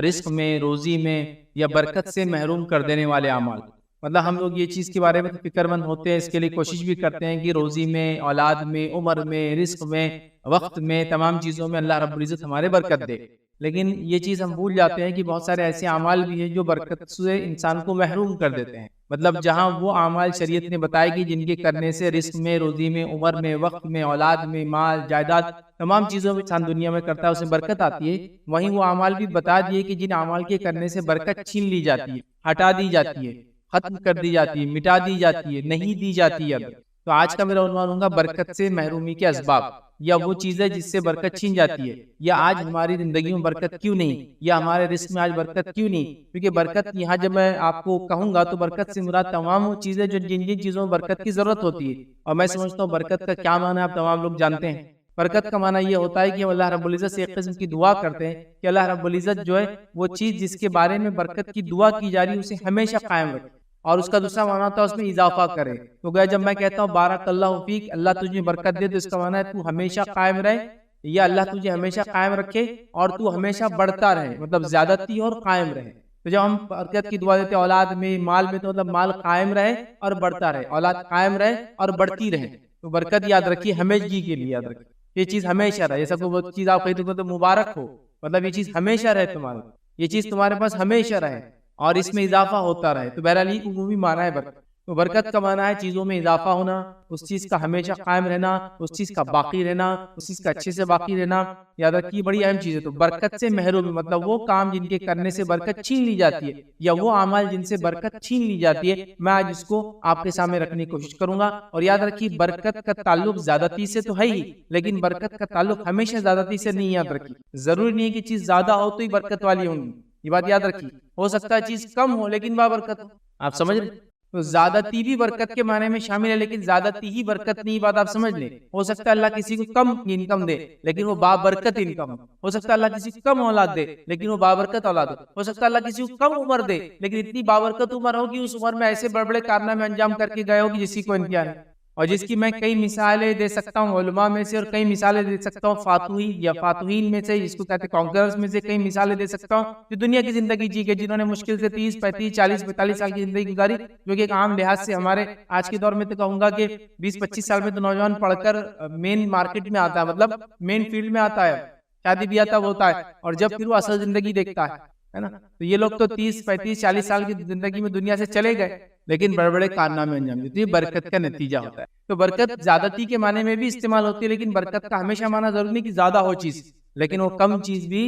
رزق میں، روزی میں یا برکت سے محروم کر دینے والے اعمال. مطلب ہم لوگ یہ چیز کے بارے میں تو فکر مند ہوتے ہیں، اس کے لیے کوشش بھی کرتے ہیں کہ روزی میں، اولاد میں، عمر میں، رزق میں، وقت میں، تمام چیزوں میں اللہ رب العزت ہمارے برکت دے. لیکن یہ چیز ہم بھول جاتے ہیں کہ بہت سارے ایسے اعمال بھی ہیں جو برکت سے انسان کو محروم کر دیتے ہیں. مطلب جہاں وہ اعمال شریعت نے بتائے کہ جن کے کرنے سے رزق میں، روزی میں، عمر میں، وقت میں، اولاد میں، مال، جائیداد، تمام چیزوں میں انسان دنیا میں کرتا ہے اسے برکت آتی ہے، وہیں وہ اعمال بھی بتا دیے کہ جن اعمال کے کرنے سے برکت چھین لی جاتی ہے، ہٹا دی جاتی ہے، ختم کر دی جاتی ہے، مٹا دی جاتی ہے، نہیں دی جاتی ہے. اب تو آج کا میرا عنوان ہوگا برکت سے محرومی کے اسباب، یا وہ چیزیں جس سے برکت چھین جاتی ہے، یا آج ہماری زندگی میں برکت کیوں نہیں، یا ہمارے رزق میں آج برکت کیوں نہیں. کیونکہ برکت یہاں جب میں آپ کو کہوں گا تو برکت سے مراد تمام وہ چیزیں جو جن جن چیزوں میں برکت کی ضرورت ہوتی ہے. اور میں سمجھتا ہوں برکت کا کیا معنی ہے آپ تمام لوگ جانتے ہیں. برکت کا معنی یہ ہوتا ہے کہ ہم اللہ رب العزت سے ایک قسم کی دعا کرتے ہیں کہ اللہ رب العزت جو ہے وہ چیز جس کے بارے میں برکت کی دعا کی جا رہی ہے اسے ہمیشہ قائم رکھے. اور اس کا دوسرا معنی ہوتا ہے اس میں اضافہ کرے. تو گیا جب میں کہتا ہوں بارک اللہ فیک، اللہ تجھے برکت دے، تو اس کا معنی ہے تو ہمیشہ قائم رہے، یا اللہ تجھے ہمیشہ قائم رکھے اور تو ہمیشہ بڑھتا رہے، مطلب زیادتی اور قائم رہے. تو جب ہم برکت کی دعا دیتے ہیں اولاد میں، مال میں، تو مطلب مال قائم رہے اور بڑھتا رہے، اولاد قائم رہے اور بڑھتی رہے. تو برکت یاد رکھیے ہمیشگی کے لیے یاد رکھیے، یہ چیز ہمیشہ رہے. جیسا کوئی چیز آپ خریدو تو مبارک ہو، مطلب یہ چیز ہمیشہ رہے تمہارے، یہ چیز تمہارے پاس ہمیشہ رہے اور اس میں اضافہ ہوتا رہے. تو بہرحال یہ عمومی معنی ہے برکت. تو برکت کا معنی ہے چیزوں میں اضافہ ہونا، اس چیز کا ہمیشہ قائم رہنا، اس چیز کا باقی رہنا، اس چیز کا اچھے سے باقی رہنا. یاد رکھیے بڑی اہم چیز ہے. تو برکت سے محروم مطلب وہ کام جن کے کرنے سے برکت چھین لی جاتی ہے، یا وہ اعمال جن سے برکت چھین لی جاتی ہے، میں آج اس کو آپ کے سامنے رکھنے کی کوشش کروں گا. اور یاد رکھیے برکت کا تعلق زیادتی سے تو ہے ہی، لیکن برکت کا تعلق ہمیشہ زیادتی سے نہیں. یاد رکھیے ضروری نہیں ہے کہ چیز زیادہ ہو تو ہی برکت والی ہوں گی، یہ بات یاد رکھیے. ہو سکتا ہے چیز کم ہو لیکن بابرکت ہو. آپ سمجھ رہے؟ تو زیادتی بھی برکت کے معنی میں شامل ہے، لیکن زیادتی ہی برکت نہیں، بات آپ سمجھ لیں. ہو سکتا ہے اللہ کسی کو کم انکم دے لیکن وہ بابرکت انکم ہو سکتا ہے اللہ کسی کو کم اولاد دے لیکن وہ بابرکت اولاد ہو سکتا ہے اللہ کسی کو کم عمر دے لیکن اتنی بابرکت عمر ہو کہ اس عمر میں ایسے بڑے بڑے کارنامے انجام کر کے گئے ہو کہ جس کو امتحان ہے، اور جس کی میں کئی مثالیں دے سکتا ہوں علماء میں سے، اور کئی مثالیں دے سکتا ہوں فاتحین یا فاتحین میں سے، جس کو کہتے ہیں کانکررز میں سے، کئی مثالیں دے سکتا ہوں جو دنیا کی زندگی جی کے، جنہوں نے مشکل سے 30 35 40 45 سال کی زندگی گزاری، جو کہ ایک عام لحاظ سے ہمارے آج کے دور میں تو کہوں گا کہ 20 25 سال میں تو نوجوان پڑھ کر مین مارکیٹ میں آتا ہے، مطلب مین فیلڈ میں آتا ہے، شادی بیاہ تب ہوتا ہے، اور جب پھر وہ اصل زندگی دیکھتا ہے نا. تو یہ لوگ تو 30 35 40 سال کی زندگی میں دنیا سے چلے گئے لیکن بڑے بڑے کارنامے انجام دیتے. یہ برکت کا نتیجہ ہوتا ہے. تو برکت زیادتی کے معنی میں بھی استعمال ہوتی ہے، لیکن برکت کا ہمیشہ معنی ضروری نہیں کہ زیادہ ہو چیز، لیکن وہ کم چیز بھی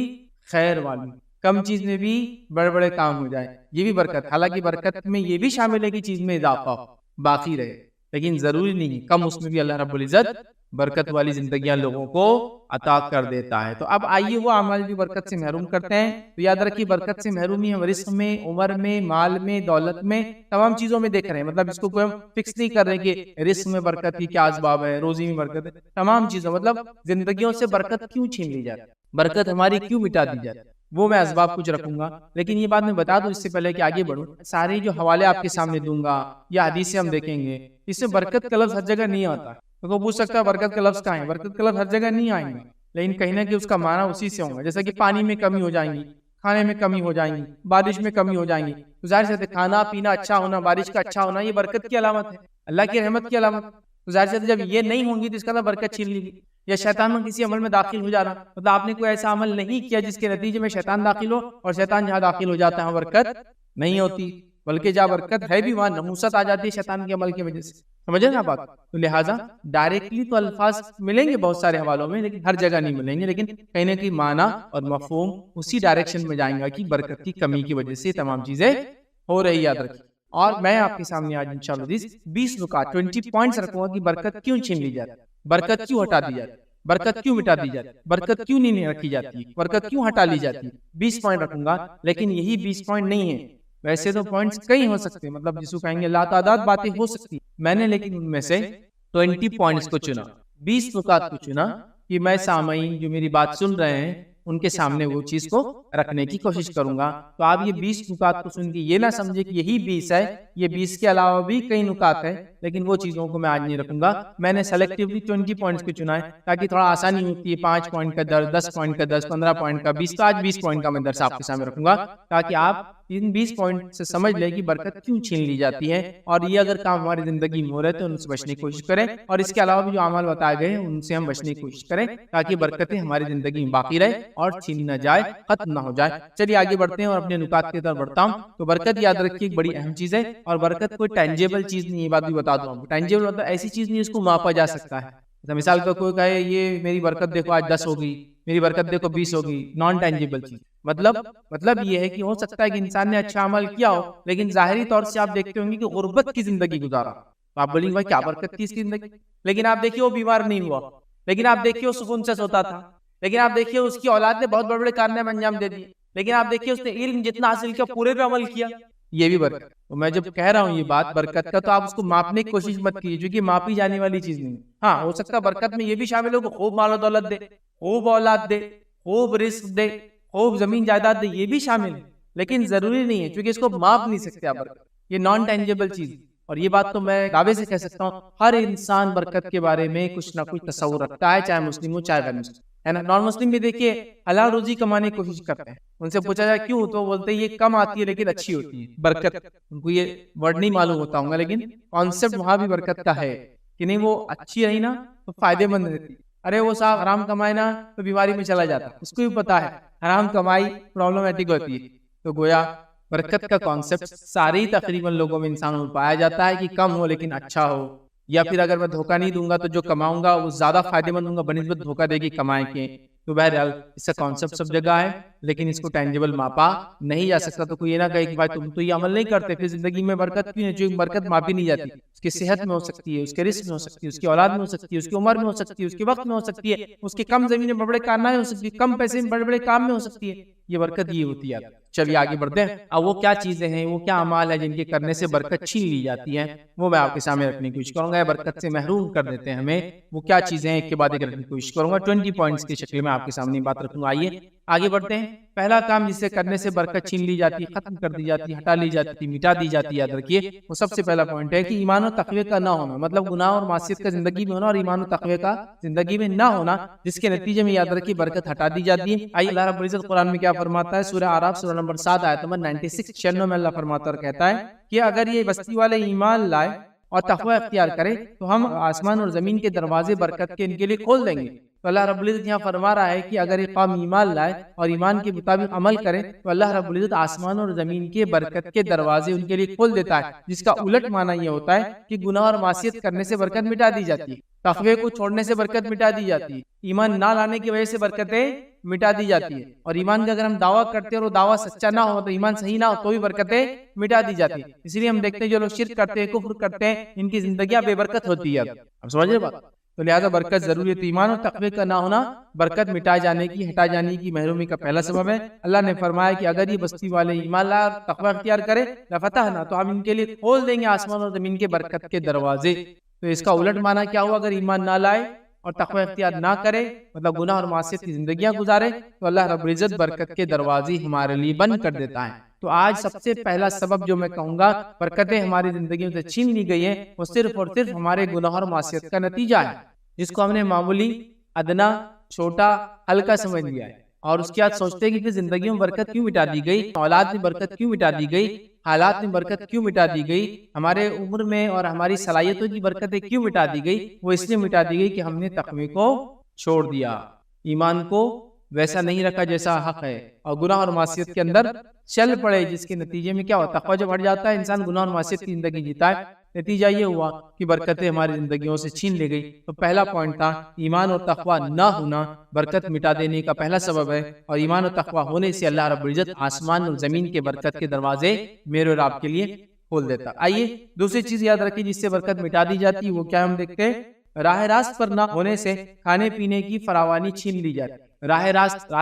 خیر والی، کم چیز میں بھی بڑے بڑے کام ہو جائے، یہ بھی برکت. حالانکہ برکت میں یہ بھی شامل ہے کہ چیز میں اضافہ ہو، باقی رہے، لیکن ضروری نہیں کم، اس میں بھی اللہ رب العزت برکت والی زندگیاں لوگوں کو عطا کر دیتا ہے. تو اب آئیے وہ اعمال بھی برکت سے محروم کرتے ہیں. تو یاد رکھیے برکت سے محرومی ہم رزق میں، عمر میں، مال میں، دولت میں، تمام چیزوں میں دیکھ رہے ہیں. مطلب اس کو کوئی ہم فکس نہیں کر رہے کہ رزق میں برکت کی کیا اسباب ہے، روزی میں برکت ہے، تمام چیزوں مطلب زندگیوں سے برکت کیوں چھین لی جاتی، برکت ہماری کیوں مٹا دی جاتی، وہ میں اسباب کچھ رکھوں گا. لیکن یہ بات میں بتا دوں اس سے پہلے کہ آگے بڑھوں، سارے جو حوالے آپ کے سامنے دوں گا یا حدیث سے ہم دیکھیں گے، اس میں برکت کا لفظ ہر جگہ نہیں آتا. تو پوچھ سکتا ہے برکت کا لفظ کہاں ہے؟ برکت کا لفظ ہر جگہ نہیں آئیں گے، لیکن کہیں نہ کہ اس کا معنی اسی سے ہوگا. جیسا کہ پانی میں کمی ہو جائیں گی، کھانے میں کمی ہو جائیں گی، بارش میں کمی ہو جائیں گی. تو ظاہر سے کھانا پینا اچھا ہونا، بارش کا اچھا ہونا، یہ برکت کی علامت ہے، اللہ کی رحمت کی علامت. تو ظاہر سے جب یہ نہیں ہوں گی تو اس کا برکت چھین لی گی. یا شیطان میں کسی عمل میں داخل ہو جانا، مطلب آپ نے کوئی ایسا عمل نہیں کیا جس کے نتیجے میں شیطان داخل ہو، اور شیطان جہاں داخل ہو جاتا ہے برکت نہیں ہوتی، بلکہ جہاں برکت ہے بھی وہاں نحوست آ جاتی ہے شیطان کے عمل کی وجہ سے. سمجھے نا بات؟ تو لہٰذا ڈائریکٹلی تو الفاظ ملیں گے بہت سارے حوالوں میں، لیکن ہر جگہ نہیں ملیں گے، لیکن کہیں نہ کہیں معنی اور مفہوم اسی ڈائریکشن میں جائیں گا کہ برکت کی کمی کی وجہ سے تمام چیزیں ہو رہی. یاد رکھیے. اور میں آپ کے سامنے آج انشاءاللہ 20 نکات 20 پوائنٹس رکھوں گا کہ برکت کیوں چھین لی جاتی، برکت کیوں ہٹا دی جاتی، برکت کیوں مٹا دی جاتی، برکت کیوں نہیں رکھی جاتی، برکت کیوں ہٹا لی جاتی. 20 پوائنٹ رکھوں گا، لیکن یہی 20 پوائنٹ نہیں ہے. ویسے تو پوائنٹس کئی ہو سکتے ہیں، مطلب جس کو کہیں گے لا تعداد باتیں ہو سکتی، میں نے لیکن ان میں سے 20 پوائنٹس کو چنا، 20 نکات کو چنا کہ میں سامعین جو میری بات سن رہے ہیں ان کے سامنے وہ چیز کو رکھنے کی کوشش کروں گا. تو آپ یہ 20 نکات کو سن کے یہ نہ سمجھے کہ یہی 20 ہے, یہ 20 کے علاوہ بھی کئی نکات ہیں, لیکن وہ چیزوں کو میں آج نہیں رکھوں گا. میں نے سلیکٹیولی 20 پوائنٹس کو چنا ہے تاکہ تھوڑا آسانی ہوتی ہے. 5 پوائنٹ کا درس, 10 پوائنٹ کا درس, 15 پوائنٹ کا 20, تو آج 20 پوائنٹ کا میں درس آپ کے سامنے رکھوں گا تاکہ آپ ان 20 پوائنٹ سے سمجھ لیں کہ برکت کیوں چھین لی جاتی ہے, اور یہ اگر کام ہماری زندگی میں ہو رہے تو ان سے بچنے کی کوشش کریں, اور اس کے علاوہ بھی جو اعمال بتائے گئے ہیں ان سے ہم بچنے کی کوشش کریں تاکہ برکتیں ہماری زندگی میں باقی رہے اور چھین نہ جائے, ختم نہ ہو جائے. چلیے آگے بڑھتے ہیں اور اپنے نکات کی طرف بڑھتا ہوں. تو برکت یاد رکھیے ایک بڑی اہم چیز ہے, اور برکت کوئی ٹینجیبل چیز نہیں, یہ بات بھی بتا دوں. ٹینجیبل مطلب ایسی چیز نہیں جس کو ماپا جا سکتا ہے. مثال کا کوئی کہے یہ میری برکت دیکھو آج 10 ہوگی, میری برکت دیکھو 20 ہوگی, نان ٹینجیبل چیز. مطلب یہ ہے کہ ہو سکتا ہے کہ انسان نے اچھا عمل کیا ہو لیکن ظاہری طور سے آپ دیکھتے ہوں گے کہ غربت کی زندگی گزارا, تو آپ بولیں گے بھائی کیا برکت تھی اس کی زندگی, لیکن آپ دیکھیے وہ بیمار نہیں ہوا, لیکن آپ دیکھیے وہ سکون سے سوتا تھا, لیکن آپ دیکھیے اس کی اولاد نے بہت بڑے بڑے کارنامے انجام دے دیے, لیکن آپ دیکھیے اس نے علم جتنا حاصل کیا پورے پہ عمل کیا. یہ بھی برکت. تو میں جب کہہ رہا ہوں یہ بات برکت کا, تو آپ اس کو ماپنے کی کوشش مت کیجیے, کیونکہ ماپی جانے والی چیز نہیں. ہاں ہو سکتا ہے برکت میں یہ بھی شامل ہو کہ خوب مال و دولت دے, خوب اولاد دے, خوب رزق دے, خوب زمین جائیداد دے, یہ بھی شامل ہے, لیکن ضروری نہیں ہے کیونکہ اس کو ماپ نہیں سکتے آپ برکت. یہ نان ٹینجیبل چیز. اور یہ بات تو میں دعوے سے کہہ سکتا ہوں, ہر انسان برکت کے بارے میں کچھ نہ کچھ تصور رکھتا ہے, چاہے مسلم ہو چاہے غیر مسلم ہے نا. نان مسلم بھی دیکھیے حلال روزی کمانے کی کوشش کرتے ہیں, ان سے پوچھا جائے کیوں تو بولتے ہیں یہ کم آتی ہے لیکن اچھی ہوتی ہے برکت. ان کو یہ ورڈ نہیں معلوم ہوتا ہوں گا, لیکن کانسیپٹ وہاں بھی برکت کا ہے کہ نہیں, وہ اچھی رہی نا تو فائدے مند رہتی. ارے وہ صاحب حرام کمائے نا تو بیماری میں چلا جاتا, اس کو بھی پتا ہے حرام کمائی پرابلمٹک ہوتی ہے. تو گویا برکت کا کانسیپٹ سارے ہی تقریباً لوگوں میں انسانوں میں پایا جاتا ہے کہ کم ہو لیکن اچھا ہو, یا پھر اگر میں دھوکہ نہیں دوں گا تو جو کماؤں گا وہ زیادہ فائدے مند ہوں گا بنسبت دھوکہ دے کے کمائے کے. تو بہرحال اس کا کانسیپٹ سب جگہ ہے, لیکن اس کو ٹینجیبل ماپا نہیں جا سکتا. تو کوئی یہ نہ کہے کہ بھائی تم تو یہ عمل نہیں کرتے پھر زندگی میں برکت کیوں ہے, جو برکت ماپی نہیں جاتی. اس کی صحت میں ہو سکتی ہے, اس کے رزق میں ہو سکتی ہے, اس کی اولاد میں ہو سکتی ہے, اس کی عمر میں ہو سکتی ہے, اس کے وقت میں ہو سکتی ہے, اس کے کم زمین میں بڑے کارنامے ہو سکتی ہے, کم پیسے میں بڑے بڑے کام میں ہو سکتی ہے. یہ برکت یہ ہوتی ہے. چلیے آگے بڑھتے ہیں. اب وہ کیا چیزیں ہیں, وہ کیا اعمال ہیں جن کے کرنے سے برکت چھین لی جاتی ہے, وہ میں آپ کے سامنے رکھنے کی کوشش کروں گا. برکت سے محروم کر دیتے ہیں ہمیں, وہ کیا چیزیں ہیں ایک کے بعد ایک رکھنے کی کوشش کروں گا. 20 پوائنٹس کی شکل میں آپ کے سامنے بات رکھوں گا. آئیے آگے بڑھتے ہیں. پہلا کام جسے کرنے سے برکت چھین لی جاتی ہے, ختم کر دی جاتی ہے, ہٹا لی جاتی ہے, مٹا دی جاتی ہے, یاد رکھیے وہ سب سے پہلا پوائنٹ ہے کہ ایمان و تقوی کا نہ ہونا. مطلب گناہ اور معصیت کا زندگی میں ہونا اور ایمان و تقوی کا زندگی میں نہ ہونا, جس کے نتیجے میں یاد رکھیے برکت ہٹا دی جاتی ہے. آئیے اللہ رب العزت قرآن میں کیا فرماتا ہے, سورہ اعراف سورہ نمبر 7 آیت نمبر 96 میں اللہ فرماتا اور کہتا ہے کہ اگر یہ بستی والے ایمان لائے اور تقوی اختیار کرے تو ہم آسمان اور زمین کے دروازے برکت کے ان کے لیے کھول دیں گے. تو اللہ رب العزت یہاں فرما رہا ہے کہ اگر یہ قوم ایمان لائے اور ایمان کے مطابق عمل کرے تو اللہ رب العزت آسمان اور زمین کے برکت کے دروازے ان کے لیے کھول دیتا ہے, جس کا الٹ معنی یہ ہوتا ہے کہ گناہ اور معصیت کرنے سے برکت مٹا دی جاتی ہے, تقوی کو چھوڑنے سے برکت مٹا دی جاتی ہے, ایمان نہ لانے کی وجہ سے برکتیں مٹا دی جاتی ہے, اور ایمان کا اگر ہم دعویٰ کرتے ہیں اور وہ دعویٰ سچا نہ ہو تو ایمان صحیح نہ ہو تو بھی برکتیں مٹا دی جاتی ہے. اس لیے ہم دیکھتے ہیں جو لوگ شرک کرتے ہیں, کفر کرتے ہیں, ان کی زندگیاں بے برکت ہوتی ہے. اب سمجھ رہے بات. تو لہذا برکت ضروری ہے. تو ایمان اور تقوی کا نہ ہونا برکت مٹا جانے کی, ہٹا جانے کی, محرومی کا پہلا سبب ہے. اللہ نے فرمایا کہ اگر یہ بستی والے ایمان لا تقوی اختیار کرے لفتحنا, تو ہم ان کے لیے کھول دیں گے آسمان اور زمین کے برکت کے دروازے. تو اس کا الٹ معنی کیا ہوا, اگر ایمان نہ لائے اور تقوی اختیار نہ کرے, مطلب گناہ اور معصیت کی زندگیاں گزارے, تو اللہ رب العزت برکت کے دروازے ہمارے لیے بند کر دیتا ہے. تو آج سب سے پہلا سبب جو میں کہوں گا برکتیں ہماری زندگیوں سے چھین لی گئی ہیں, وہ صرف اور صرف ہمارے گناہ اور معصیت کا نتیجہ ہے, جس کو ہم نے معمولی, ادنا, چھوٹا, ہلکا سمجھ لیا ہے. اور اس کے بعد سوچتے ہیں کہ زندگیوں میں برکت کیوں مٹا دی گئی, اولاد میں برکت کیوں مٹا دی گئی, حالات میں برکت کیوں مٹا دی گئی, ہمارے عمر میں اور ہماری صلاحیتوں کی برکتیں کیوں مٹا دی گئی. وہ اس لیے مٹا دی گئی کہ ہم نے تقوی کو چھوڑ دیا, ایمان کو ویسا نہیں رکھا جیسا حق ہے, اور گناہ اور معصیت کے اندر چل پڑے, جس کے نتیجے میں کیا ہوتا ہے, تقوی جب ہٹ جاتا ہے انسان گناہ اور معصیت کی زندگی جیتا ہے. نتیجہ یہ ہوا کہ برکتیں ہماری زندگیوں سے چھین لی گئی. تو پہلا پوائنٹ تھا ایمان اور تقوی نہ ہونا برکت مٹا دینے کا پہلا سبب ہے, اور ایمان اور تقوی ہونے سے اللہ رب العزت آسمان اور زمین کے برکت کے دروازے میرے اور آپ کے لیے کھول دیتا. آئیے دوسری چیز یاد رکھیے جس سے برکت مٹا دی جاتی ہے, وہ کیا ہم دیکھتے ہیں, راہ راست پر نہ ہونے سے کھانے پینے کی فراوانی چھین لی جاتی. راہ راست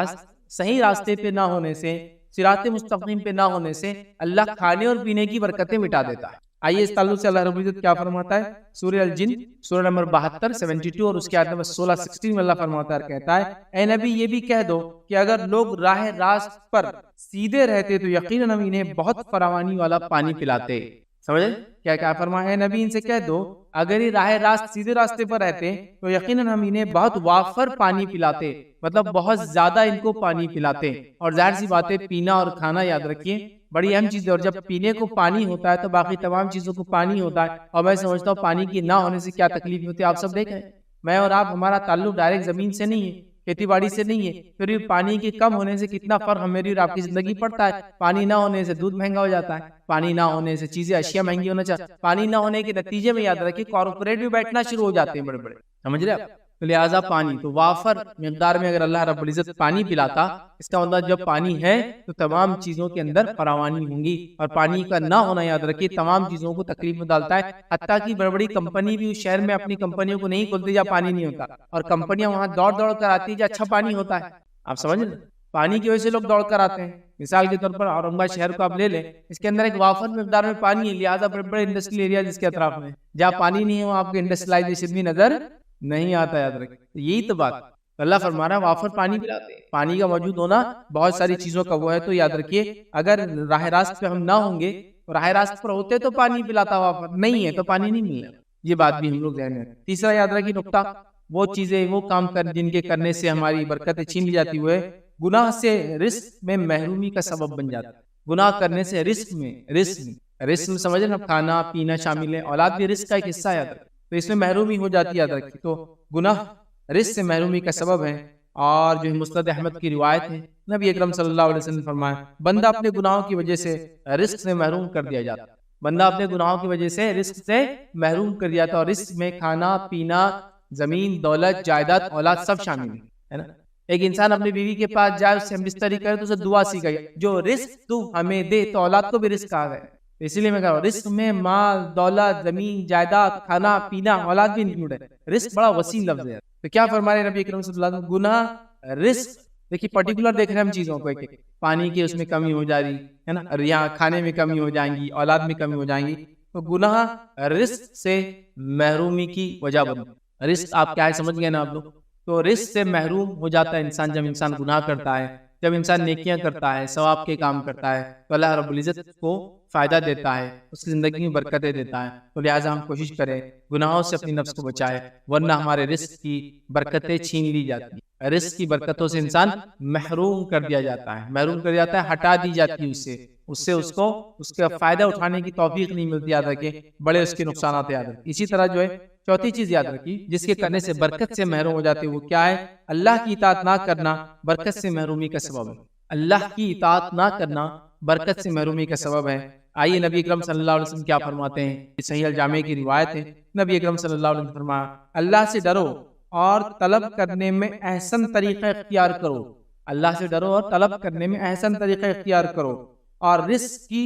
صحیح راستے پہ نہ ہونے سے, صراط مستقیم پہ نہ ہونے سے اللہ کھانے اور پینے کی برکتیں مٹا دیتا ہے. آئیے اس تعلق سے اللہ رب العزت کیا فرماتا ہے سورہ الجن سورہ نمبر 72 72 اور اس کی آیت نمبر 16 16 میں اللہ فرماتا ہے کہتا ہے اے نبی یہ بھی کہہ دو کہ اگر لوگ راہ راست پر سیدھے رہتے تو یقیناً ہم انہیں بہت فراوانی والا پانی پلاتے. سمجھے کیا فرمایا ہے نبی ان سے کہہ دو اگر یہ راہ راست سیدھے راستے پر رہتے تو یقیناً ہم انہیں بہت وافر پانی پلاتے, مطلب بہت زیادہ ان کو پانی پلاتے. اور ظاہر سی بات ہے پینا اور کھانا یاد رکھیے بڑی اہم چیز ہے, اور جب پینے کو پانی ہوتا ہے تو باقی تمام چیزوں کو پانی ہوتا ہے. اور میں سمجھتا ہوں پانی کی نہ ہونے سے کیا تکلیف ہوتی ہے آپ سب دیکھیں. میں اور آپ ہمارا تعلق ڈائریکٹ زمین سے نہیں ہے, کھیتی باڑی سے نہیں ہے, پھر بھی پانی کے کم ہونے سے کتنا فرق میری اور آپ کی زندگی پڑتا ہے. پانی نہ ہونے سے دودھ مہنگا ہو جاتا ہے, پانی نہ ہونے سے چیزیں اشیاء مہنگی ہونا چاہیے, پانی نہ ہونے کے نتیجے میں یاد رکھیں کارپوریٹ بھی بیٹھنا شروع ہو جاتے ہیں بڑے بڑے, سمجھ رہے آپ. تو لہٰذا پانی تو وافر مقدار میں اگر اللہ رب العزت پانی پلاتا اس کا مطلب جب پانی ہے تو تمام چیزوں کے اندر فراوانی ہوں گی. اور پانی کا نہ ہونا یاد رکھیے تمام چیزوں کو تکلیف میں ڈالتا ہے. حتیٰ کہ بڑی بڑی کمپنی بھی اس شہر میں اپنی کمپنیوں کو نہیں کھولتی جہاں پانی نہیں ہوتا, اور کمپنیاں وہاں دوڑ دوڑ کر آتی ہے جہاں اچھا پانی ہوتا ہے. آپ سمجھ لیں پانی کی وجہ سے لوگ دوڑ کر آتے ہیں. مثال کے طور پر اورنگ آباد شہر کو آپ لے لیں, اس کے اندر ایک وافر مقدار میں پانی ہے, لہٰذا بڑے بڑے انڈسٹریل ایریا جس کے اطراف میں جہاں پانی نہیں ہے وہاں آپ کو انڈسٹریلائزیشن بھی نظر نہیں آتا. یاد رکھیں یہی تو بات اللہ فرما رہا ہے وافر پانی پلاتے. پانی کا موجود ہونا بہت ساری چیزوں کا وہ ہے. تو یاد رکھیے اگر راہ راست پہ ہم نہ ہوں گے, راہ راست پر ہوتے تو پانی پلاتا, وافر نہیں ہے تو پانی نہیں ملے. یہ بات بھی ہم لوگ ذہن میں. تیسرا یاد رکھیے نقطہ, وہ چیزیں وہ کام کر جن کے کرنے سے ہماری برکتیں چھین لی جاتی ہوئے گناہ سے رزق میں محرومی کا سبب بن جاتا ہے. گناہ کرنے سے رزق میں سمجھے نا, کھانا پینا شامل ہے, اولاد بھی رزق کا ایک حصہ یاد رکھیں, تو اس میں محرومی ہو جاتی ہے. یاد رکھیے تو گناہ رزق سے محرومی کا سبب ہے. اور جو مسند احمد کی روایت ہے نبی اکرم صلی اللہ علیہ وسلم نے فرمایا بندہ اپنے گناہوں کی وجہ سے رزق سے محروم کر دیا جاتا. بندہ اپنے گناہوں کی وجہ سے رزق سے محروم کر دیا جاتا, اور رزق میں کھانا پینا زمین دولت جائیداد اولاد سب شامل ہے نا. ایک انسان اپنی بیوی کے پاس جائے, اس سے بستری کرے تو اسے دعا سکھائی جو رزق تو ہمیں دے, تو اولاد کو بھی رزق آ گئے. اسی لیے میں کہہ رہا ہوں رزق میں مال دولت زمین جائیداد کھانا پینا اولاد بھی انکلوڈ ہے. رزق بڑا وسیع لفظ ہے. تو کیا فرما رہے نبی اکرم صلی اللہ علیہ وسلم گناہ رزق دیکھیے پرٹیکولر دیکھ رہے ہیں ہم چیزوں کو, ایک پانی کی اس میں کمی ہو جا رہی ہے نا, یہاں کھانے میں کمی ہو جائیں گی, اولاد میں کمی ہو جائیں گی, تو گناہ رزق سے محرومی کی وجہ بنتا. رزق آپ کیا ہے سمجھ گئے نا آپ لوگ. تو رزق سے محروم ہو جاتا ہے انسان جب انسان گناہ کرتا ہے, جب انسان نیکیاں کرتا ہے ثواب کے کام کرتا ہے تو اللہ رب العزت کو فائدہ دیتا ہے, اس کی زندگی میں برکتیں دیتا ہے. تو لہٰذا ہم کوشش کریں گناہوں سے اپنی نفس کو بچائے, ورنہ ہمارے رزق کی برکتیں چھین لی جاتی ہیں. رزق کی برکتوں سے انسان محروم کر دیا جاتا ہے, ہٹا دی جاتی ہے اس سے اس کا فائدہ اٹھانے کی توفیق نہیں ملتی. یاد رکھیں بڑے اس کے نقصانات یاد رکھیں. اسی طرح جو ہے چوتھی چیز یاد رکھی جس کے کرنے سے برکت سے محروم ہو جاتے, وہ کیا ہے اللہ کی اطاعت نہ کرنا برکت سے محرومی کا سبب ہے. اللہ کی اطاعت نہ کرنا برکت سے محرومی کا سبب ہے. آئیے نبی اکرم صلی اللہ علیہ وسلم کیا فرماتے ہیں, صحیح الجامع کی روایت ہے. نبی اکرم صلی اللہ علیہ وسلم فرمایا اللہ سے ڈرو اور طلب کرنے میں احسن طریقہ اختیار کرو. اللہ سے ڈرو اور طلب کرنے میں احسن طریقہ اختیار کرو, اور رزق کی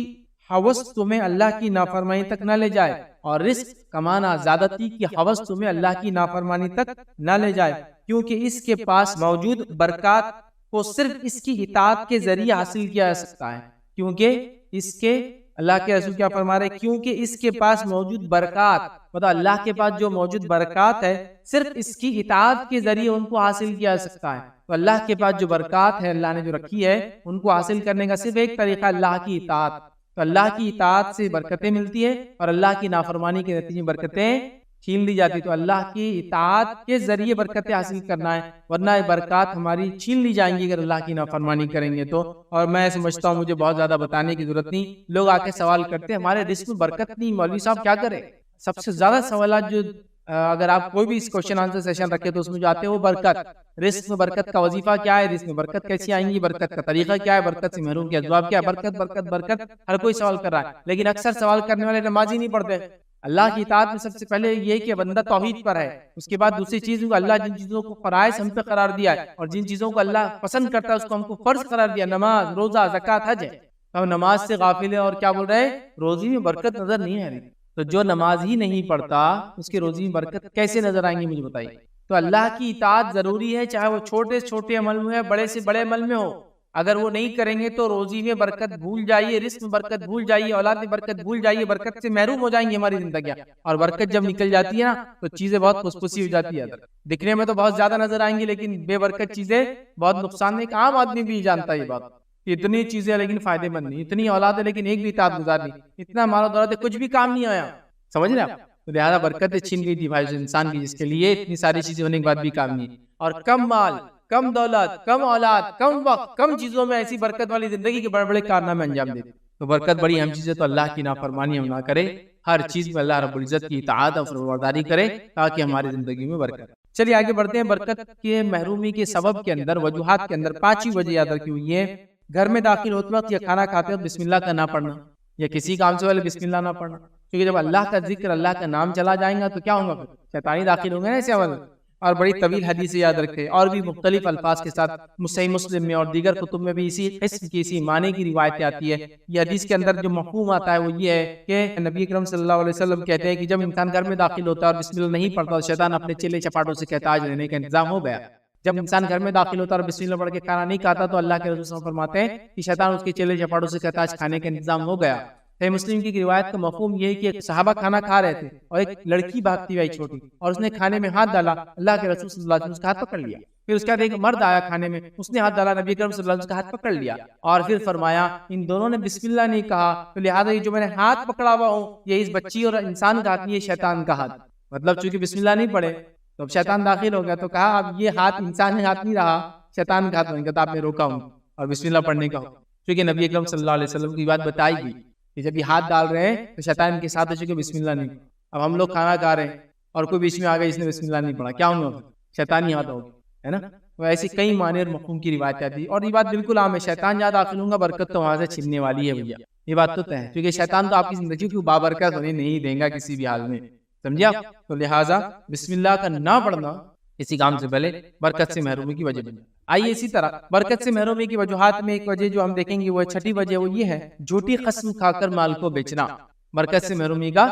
ہوس تمہیں اللہ کی نافرمانی تک نہ لے جائے, اور رزق کمانا زیادتی کی ہوس تمہیں اللہ کی نافرمانی تک نہ لے جائے, کیونکہ اس کے پاس موجود برکات کو صرف اس کی اطاعت کے ذریعے حاصل کیا جا سکتا ہے. کیونکہ اس کے اللہ کے رسول کیا فرما رہے, کیونکہ اس کے پاس موجود برکات, مطلب اللہ کے پاس جو موجود برکات ہے صرف اس کی اطاعت کے ذریعے ان کو حاصل کیا جا سکتا ہے. تو اللہ کے پاس جو برکات ہے اللہ نے جو رکھی ہے ان کو حاصل کرنے کا صرف ایک طریقہ اللہ کی اطاعت. تو اللہ کی اطاعت سے برکتیں ملتی ہے, اور اللہ کی نافرمانی کے نتیجے میں برکتیں چھین لی جاتی. تو اللہ کی اطاعت کے ذریعے برکتیں حاصل کرنا ہے, ورنہ یہ برکات ہماری چھین لی جائیں گی اگر اللہ کی نافرمانی کریں گے تو. اور میں سمجھتا ہوں مجھے بہت زیادہ بتانے کی ضرورت نہیں, لوگ آ کے سوال کرتے ہیں ہمارے رزق میں برکت نہیں, مولوی صاحب کیا کریں. سب سے زیادہ سوالات جو اگر آپ کوئی بھی اس کوشچن آنسر سیشن رکھے تو اس میں جو آتے ہیں وہ برکت, رزق میں برکت کا وظیفہ کیا ہے, رزق میں برکت کیسی آئیں گی, برکت کا طریقہ کیا ہے, برکت سے محروم کے اسباب کیا ہے, برکت برکت برکت ہر کوئی سوال کر رہا ہے. لیکن اکثر سوال کرنے والے نماز ہی نہیں پڑھتے. اللہ کی اطاعت میں سب سے پہلے یہ کہ بندہ توحید پر ہے, اس کے بعد دوسری چیز اللہ جن چیزوں کو فرائض ہم پہ قرار دیا ہے اور جن چیزوں کو اللہ پسند کرتا ہے اس کو ہم کو فرض قرار دیا, نماز روزہ زکوٰۃ حج ہے. ہم نماز سے غافل ہے اور کیا بول رہے ہیں روزی میں برکت نظر نہیں آ رہی. تو جو نماز ہی نہیں پڑھتا اس کی روزی میں برکت کیسے نظر آئیں گی مجھے بتائیے. تو اللہ کی اطاعت ضروری ہے, چاہے وہ چھوٹے سے چھوٹے عمل میں ہے, بڑے سے بڑے عمل میں ہو. اگر وہ نہیں کریں گے تو روزی میں برکت بھول جائیے، رزق میں برکت بھول جائیے، اولاد میں برکت بھول جائیے، برکت سے محروم ہو جائیں گی ہماری زندگیاں. اور برکت جب نکل جاتی ہے نا تو چیزیں بہت پھسپھسی ہو جاتی ہے. دکھنے میں تو بہت زیادہ نظر آئیں گی لیکن بے برکت چیزیں بہت نقصان دہ. عام آدمی بھی جانتا ہے یہ بات. اتنی چیزیں لیکن فائدے مند نہیں، اتنی اولاد ہے لیکن ایک بھی اطاعت گزار نہیں، اتنا مال و دولت ہے کچھ بھی کام نہیں آیا. سمجھ رہے آپ؟ تو لہٰذا برکتیں چھین گئی تھی بھائی انسان کی، جس کے لیے اتنی ساری چیزیں ہونے کے بعد بھی کام نہیں. اور کم مال، کم دولت، کم اولاد، کم وقت، کم چیزوں میں ایسی برکت والی زندگی کے بڑے بڑے کارنامے انجام دیتے. تو برکت بڑی اہم چیز ہے. تو اللہ کی نافرمانی ہم نہ کرے، ہر چیز میں اللہ رب العزت کی اطاعت اور فرمانبرداری کرے تاکہ ہماری زندگی میں برکت. چلیے آگے بڑھتے ہیں. برکت کے محرومی کے سبب کے اندر، وجوہات کے اندر 5 وجہ یاد رکھی ہوئی ہے. گھر میں داخل ہوتے وقت یا کھانا کھاتے وقت بسم اللہ کا نہ پڑھنا، یا کسی کام سے پہلے بسم اللہ نہ پڑھنا. کیونکہ جب اللہ کا ذکر، اللہ کا نام چلا جائیں گا تو کیا ہوگا؟ پھر شیطانی داخل ہوں گے نا ایسے عمل. اور بڑی طویل حدیث یاد رکھے، اور بھی مختلف الفاظ کے ساتھ صحیح مسلم میں اور دیگر کتب میں بھی اسی قسم کی، اسی معنی کی روایتیں آتی ہے. یہ حدیث کے اندر جو مفہوم آتا ہے وہ یہ ہے کہ نبی اکرم صلی اللہ علیہ وسلم کہتے ہیں کہ جب انسان گھر میں داخل ہوتا ہے اور بسم اللہ نہیں پڑھتا تو شیطان اپنے چیلے چپاٹوں سے کہتا آج رہنے کا انتظام ہو گیا. جب انسان گھر میں داخل ہوتا ہے اور بسم اللہ پڑھ کے کھانا نہیں کھاتا تو اللہ کے رسول صلی اللہ علیہ وسلم فرماتے ہیں کہ شیطان اس کے چیلے چپاٹوں سے کہتا آج کھانے کا انتظام ہو گیا. صحیح مسلم کی روایت کا مفہوم یہ ہے کہ ایک صحابہ کھانا کھا رہے تھے اور ایک لڑکی بھاگتی آئی چھوٹی، اور اس نے کھانے میں ہاتھ ڈالا. اللہ کے رسول صلی اللہ علیہ وسلم اس کا ہاتھ پکڑ لیا. پھر اس کے بعد ایک مرد آیا کھانے میں، اس نے ہاتھ ڈالا، نبی اکرم صلی اللہ علیہ وسلم کا ہاتھ پکڑ لیا اور پھر فرمایا ان دونوں نے بسم اللہ نہیں کہا تو لہٰذا یہ جو میں نے ہاتھ پکڑا ہوا ہوں یہ اس بچی اور انسان کا ہاتھ نہیں، یہ شیطان کا ہاتھ. مطلب چونکہ بسم اللہ نہیں پڑھے تو اب شیطان داخل ہو گیا. تو کہا اب یہ ہاتھ انسان کا ہاتھ نہیں رہا، شیطان کا ہاتھ بن گیا. تو آپ نے روکا ہوں اور بسم اللہ پڑھنے کا ہوں، کیونکہ نبی اکرم صلی اللہ علیہ وسلم کی بات بتائی گئی کہ جب یہ ہاتھ ڈال رہے ہیں تو شیطان کے ساتھ ہے چونکہ بسم اللہ نہیں. اب ہم لوگ کھانا کھا رہے ہیں اور کوئی بیچ میں آ گیا اس نے بسم اللہ نہیں پڑھا، کیا ہوگا؟ شیطانی ہاتھ ہوگی، ہے نا. تو ایسی کئی معنی اور مفہوم کی روایت آتی ہے. اور یہ بات بالکل عام ہے، شیطان جہاں داخل ہوں گا برکت تو وہاں سے چھیننے والی ہے بھیا. یہ بات تو طے ہے، کیونکہ شیطان تو آپ کی زندگی کو بابرکت ہونے نہیں دیں گا کسی بھی حال میں. سمجھے آپ؟ تو لہٰذا بسم اللہ کا نہ پڑھنا کسی کام سے پہلے برکت سے محرومی کی وجہ بنے. آئیے اسی طرح برکت سے محرومی کی وجوہات میں ایک وجہ جو ہم دیکھیں گے وہ چھٹی وجہ وہ یہ ہے جھوٹی قسم کھا کر مال کو بیچنا برکت سے محرومی کا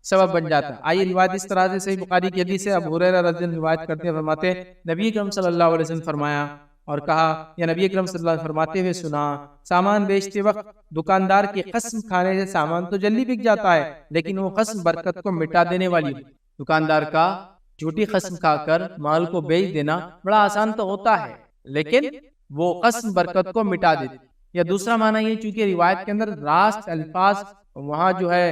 سبب بن جاتا ہے. آئیے روایت اس طرح سے صحیح بخاری کی حدیث ہے. ابو ہریرہ رضی اللہ عنہ روایت کرتے ہیں، فرماتے ہیں نبی اکرم صلی اللہ علیہ وسلم فرمایا اور کہا، یا نبی اکرم صلی اللہ علیہ وسلم فرماتے ہوئے سنا، سامان بیچتے وقت دکاندار کی قسم کھانے سے سامان تو جلدی بک جاتا ہے لیکن وہ قسم برکت کو مٹا دینے والی. دکاندار کا جھوٹی قسم کھا کر مال کو بیچ دینا بڑا آسان تو ہوتا ہے لیکن وہ قسم برکت کو مٹا دیتی. یا دوسرا معنی یہ، چونکہ روایت کے اندر راست الفاظ وہاں جو ہے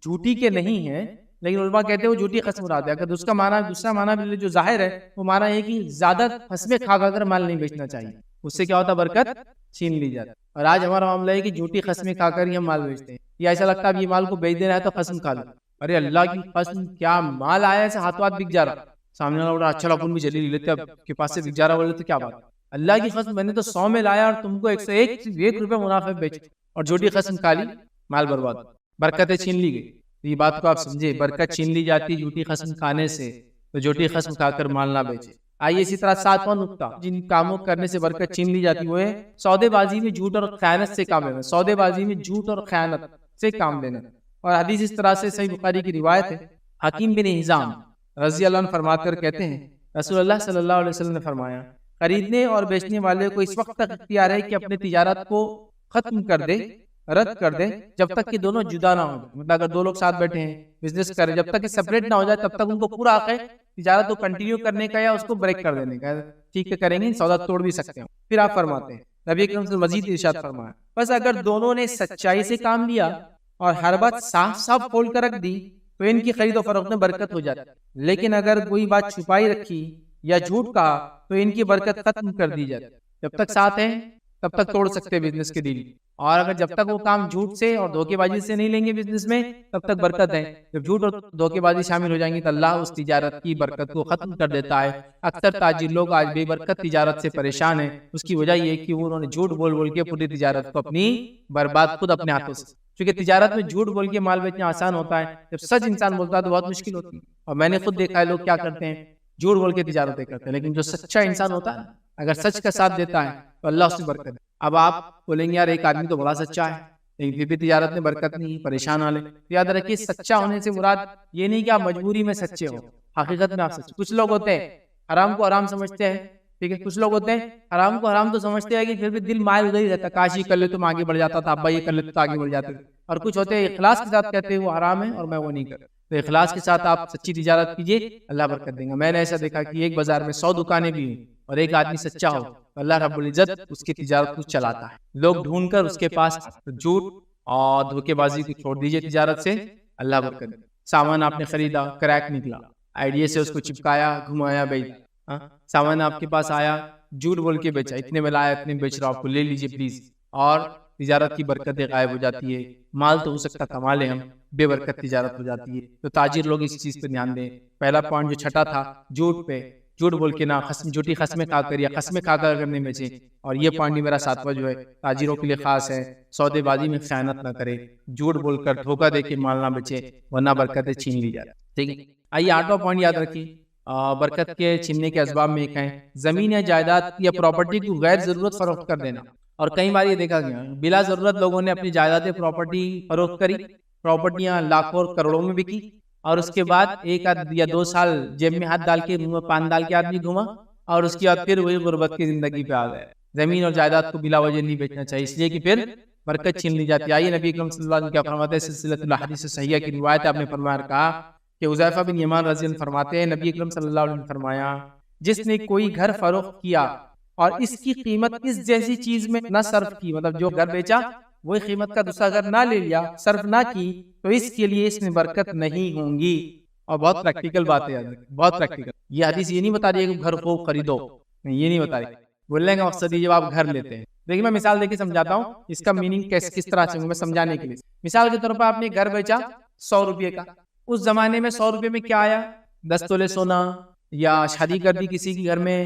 جھوٹی کے نہیں ہیں لیکن علماء کہتے ہیں وہ جھوٹی قسم مراد ہے. اگر اس کا معنی دوسرا معنی جو ظاہر ہے وہ معنی ہے کہ زیادہ قسمیں کھا کر مال نہیں بیچنا چاہیے، اس سے کیا ہوتا ہے برکت چھین لی جاتی. اور آج ہمارا معاملہ ہے کہ جھوٹی قسمیں کھا کر ہی ہم مال بیچتے ہیں، یا ایسا لگتا ہے یہ مال کو بیچ دینا ہے تو قسم کھا لو. ارے اللہ کی قسم کیا مال آیا ایسے ہاتھ ہاتھ بک جا رہا، سامنے والا بڑا اچھا اپن بھی جلی لے لیتے، اب کے پاس سے بک جا رہا بولے تو کیا بات. اللہ کی قسم میں نے تو 100 میں لایا اور تم کو 101 روپے منافع بیچ اور جھوٹی قسم کھا لی، مال برباد، برکتیں چھین لی گئی. یہ بات کو آپ سمجھے، برکت چھین لی جاتی جھوٹی قسم کھانے سے، تو جھوٹی قسم کھا کر مال نہ بیچے. آئیے اسی طرح 7واں نقطہ جن کاموں کرنے سے برکت چھین لی جاتی وہ ہے سودے بازی میں جھوٹ اور خیانت سے کام لینا. سودے بازی میں جھوٹ اور خیانت سے کام لینا. اور حدیث اس طرح سے صحیح بخاری کی روایت ہے، حکیم بن حزام رضی اللہ عنہ فرمات کر کہتے ہیں رسول اللہ صلی اللہ علیہ وسلم نے فرمایا، خریدنے اور بیچنے والے کو اس وقت تک اختیار ہے کہ اپنی تجارت کو ختم کر دے، رد کر دے، جب تک کہ دونوں جدا نہ ہو جائے. مطلب اگر دو لوگ ساتھ بیٹھے ہیں بزنس کریں، جب تک کہ سپریٹ نہ ہو جائے تب تک ان کو پورا حق ہے تجارت کو کنٹینیو کرنے کا یا اس کو بریک کر دینے کا. ٹھیک ہے کریں گے سودا توڑ بھی سکتے ہیں. پھر آپ فرماتے ہیں نبی اکرم سے مزید ارشاد فرمایا، بس اگر دونوں نے سچائی سے کام لیا اور ہر بات صاف صاف کھول کر رکھ دی تو ان کی خرید و فروخت میں برکت ہو جاتی. لیکن اگر کوئی بات چھپائی رکھی یا جھوٹ کہا تو ان کی برکت ختم کر دی جاتی. جب تک ساتھ ہیں تب تک توڑ سکتے بزنس کے ڈیل، اور اگر جب تک وہ کام جھوٹ سے اور دھوکے بازی سے نہیں لیں گے بزنس میں تب تک برکت ہے. جب جھوٹ اور دھوکے بازی شامل ہو جائیں گی تو اللہ اس تجارت کی برکت کو ختم کر دیتا ہے. اکثر تاجر لوگ آج بے برکت تجارت سے پریشان ہیں. اس کی وجہ یہ ہے کہ انہوں نے جھوٹ بول بول کے پوری تجارت کو اپنی برباد خود اپنے ہاتھوں سے. کیونکہ تجارت میں جھوٹ بول کے مال بیچنا آسان ہوتا ہے، جب سچ انسان بولتا ہے تو بہت مشکل ہوتی ہے. اور میں نے خود دیکھا ہے لوگ کیا کرتے ہیں، جھوٹ بول کے تجارتیں کرتے ہیں، لیکن جو سچا انسان ہوتا ہے اگر سچ کا ساتھ دیتا ہے تو اللہ اس میں برکت ہے. اب آپ بولیں گے یار ایک آدمی تو بڑا سچا ہے لیکن پھر بھی تجارت میں برکت نہیں، پریشان والے. یاد رکھیے سچا ہونے سے مراد یہ نہیں کہ آپ مجبوری میں سچے ہو، حقیقت میں آپ سچے. کچھ لوگ ہوتے ہیں حرام کو حرام سمجھتے ہیں ٹھیک ہے. کچھ لوگ ہوتے ہیں حرام کو حرام تو سمجھتے ہیں کہ پھر بھی دل مائل ادھر ہی رہتا، کاش یہ کر لے تو میں آگے بڑھ جاتا تھا، ابا یہ کر لیتے تو آگے بڑھ جاتے تھے. اور کچھ ہوتے ہیں اخلاص کے ساتھ کہتے ہیں وہ حرام ہے اور میں وہ نہیں کرتا. تو اخلاص کے ساتھ آپ سچی تجارت کیجیے، اللہ برکت دیں گا. میں نے ایسا دیکھا کہ ایک بازار میں 100 دکانیں بھی ہیں اور ایک آدمی سچا ہو تو اللہ رب العزت اس کی تجارت کو چلاتا ہے. لوگ ڈھونڈ کر اس کے پاس جھوٹ اور دھوکے بازی کو چھوڑ دیجیے تجارت سے، اللہ برکت دے. سامان آپ نے خریدا، کریک نکلا، آئیڈیا سے اس کو چپکایا، گھمایا بیچا. سامان آپ کے پاس آیا، جھوٹ بول کے بیچا، اتنے میں لایا اتنے بیچ رہا، آپ کو لے لیجیے پلیز. اور تجارت کی برکتیں غائب ہو جاتی ہے. مال تو ہو سکتا کما لیں ہم، بے برکت تجارت ہو جاتی ہے. تو تاجر لوگ اس چیز پہ دھیان دیں. پہلا پوائنٹ جو چھٹا تھا جھوٹ پہ، جھوٹ بول کے نہ جھوٹی قسمیں کھا کر یا قسمیں کھا کر کرنے میں سے. اور یہ پوائنٹ میرا ساتواں جو ہے تاجروں کے لیے خاص ہے، سودے بازی میں خیانت نہ کرے، جھوٹ بول کر دھوکہ دے کے مال نہ بچے ورنہ برکتیں چھین لی جاتی. ٹھیک ہے. آئیے 8واں پوائنٹ یاد رکھیے برکت کے چھیننے کے اسباب میں ایک ہے زمین یا جائیداد یا پراپرٹی کو غیر ضرورت فروخت کر دینا. اور کئی بار یہ دیکھا گیا بلا ضرورت لوگوں نے اپنی جائیدادیں پراپرٹی فروخت کری، پراپرٹیاں لاکھوں اور کروڑوں میں بکی، اور اس کے بعد 1 یا 2 سال جیب میں ہاتھ ڈال کے منہ میں پان ڈال کے آدمی گھوما اور اس کے بعد پھر وہی غربت کی زندگی پہ آ گئے. زمین اور جائیداد کو بلا وجہ نہیں بیچنا چاہیے، اس لیے کہ پھر برکت چھین لی جاتی ہے. آئیے نبی اکرم صلی اللہ علیہ وسلم کیا فرماتے ہیں، سلسلۃ الاحادیث صحیحہ کی روایت ہے، آپ نے فرمایا کہا کہ حذیفہ بن یمان رضی اللہ عنہ فرماتے ہیں نبی اکرم صلی اللہ علیہ وسلم نے فرمایا جس نے کوئی گھر فروخت کیا اور اس کی قیمت اس جیسی چیز میں نہ صرف کی، مطلب جو گھر بیچا وہی قیمت کا دوسرا گھر نہ لے لیا، صرف نہ کی، تو اس کے لیے اس میں برکت نہیں ہوں گی. اور بہت پریکٹیکل بات ہے یاد رکھیں، بہت پریکٹیکل. یہ حدیث یہ نہیں بتا رہی ہے کہ گھر خوب خریدو، نہیں یہ نہیں بتا رہی. بولنے کا مقصد یہ جب آپ گھر لیتے ہیں، دیکھیں میں مثال دے کے سمجھاتا ہوں اس کا میننگ کس طرح سے میں سمجھانے کے لیے. مثال کے طور پر آپ نے گھر بیچا 100 روپے کا، اس زمانے میں 100 روپے میں کیا آیا، 10 تولے سونا، یا شادی کر دی کسی کے گھر میں،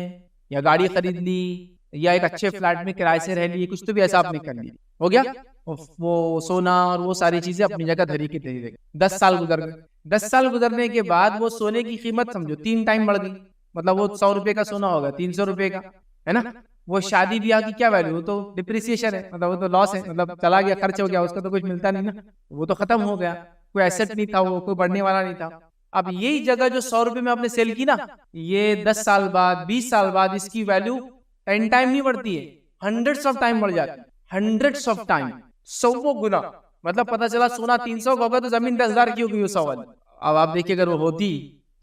یا گاڑی خرید لی، یا ایک اچھے فلیٹ میں کرائے سے رہ لی، کچھ تو بھی ایسا آپ نے کر لیا، ہو گیا. وہ سونا اور وہ ساری چیزیں اپنی جگہ دھری کی دھری رہی. 10 سال گزر گئے. 10 سال گزرنے کے بعد وہ سونے کی قیمت سمجھو 3 ٹائم بڑھ گئی. مطلب وہ 100 روپے کا سونا ہوگا 300 روپے کا، ہے نا. وہ شادی بیاہ کی کیا ویلیو، وہ تو ڈپریسیشن ہے، مطلب وہ تو لاس ہے، مطلب چلا گیا، خرچ ہو گیا، اس کا تو کچھ ملتا نہیں نا، وہ تو ختم ہو گیا، کوئی ایسٹ نہیں تھا، وہ کوئی بڑھنے والا نہیں تھا. اب یہی جگہ جو 100 روپے میں آپ نے سیل کی نا، یہ 10 سال بعد 20 سال بعد اس کی ویلیو 10 ٹائم نہیں بڑھتی ہے، ہنڈریڈس آف ٹائم بڑھ جاتی ہے، ہنڈریڈس آف ٹائم، 100 گنا. مطلب پتا چلا سونا 300 کا ہوگا تو زمین 10,000 کی ہوگی 100 والی. اب آپ دیکھیے اگر وہ ہوتی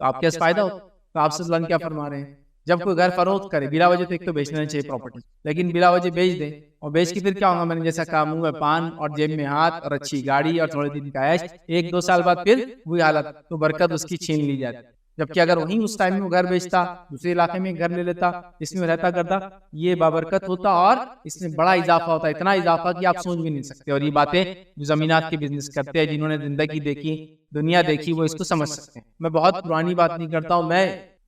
تو آپ کیا فائدہ ہوتا. تو آپ صلی اللہ علیہ وسلم کیا فرما رہے ہیں، جب کوئی گھر فروخت کرے بلا وجہ تو ایک تو بیچنا نہیں چاہیے پراپرٹی، لیکن بلا وجہ بیچ دے، اور بیچ کے پھر کیا ہوگا، میں نے جیسا کہا منہ میں پان اور جیب میں ہاتھ اور اچھی گاڑی اور تھوڑے دن کا عیش، 1-2 سال بعد پھر وہی حالت، تو برکت اس کی چھین لی جاتی. جبکہ اگر وہیں اس ٹائم میں وہ گھر بیچتا، دوسرے علاقے میں گھر لے لیتا، اس میں رہتا کرتا، یہ بابرکت ہوتا اور اس میں بڑا اضافہ ہوتا، اتنا اضافہ کہ آپ سوچ بھی نہیں سکتے. اور یہ باتیں جو زمینات کے بزنس کرتے ہیں، جنہوں نے زندگی دیکھی، دنیا دیکھی، وہ اس کو سمجھ سکتے ہیں. میں بہت پرانی بات نہیں کرتا ہوں، میں